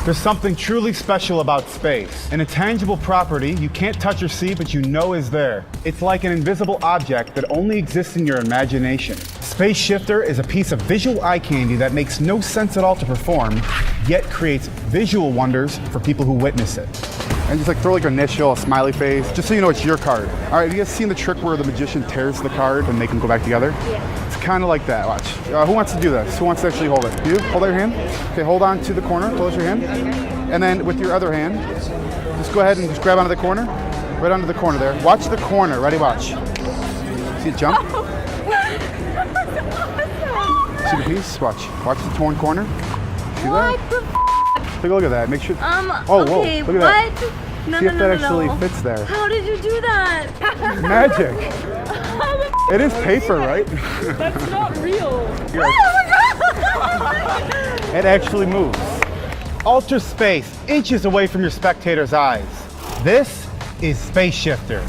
There's something truly special about space. An intangible property you can't touch or see, but you know is there. It's like an invisible object that only exists in your imagination. Space Shifter is a piece of visual eye candy that makes no sense at all to perform, yet creates visual wonders for people who witness it. And just like throw like an initial, a smiley face, just so you know it's your card. All right, you guys seen the trick where the magician tears the card and make them go back together? Yeah. It's kind of like that, watch. Who wants to do this? Who wants to actually hold it? You? Hold out your hand. Okay, hold on to the corner, close your hand. And then with your other hand, just go ahead and just grab onto the corner. Right onto the corner there. Watch the corner, ready, watch. See it jump? See the piece? Watch. Watch the torn corner. See What that? the Take a look at that. Make sure. Oh, okay, whoa, look at what? that. No, See no, if no, that no, actually no. fits there. How did you do that? Magic. It is paper, right? That's not real. It actually moves. Alter space inches away from your spectator's eyes. This is Space Shifter.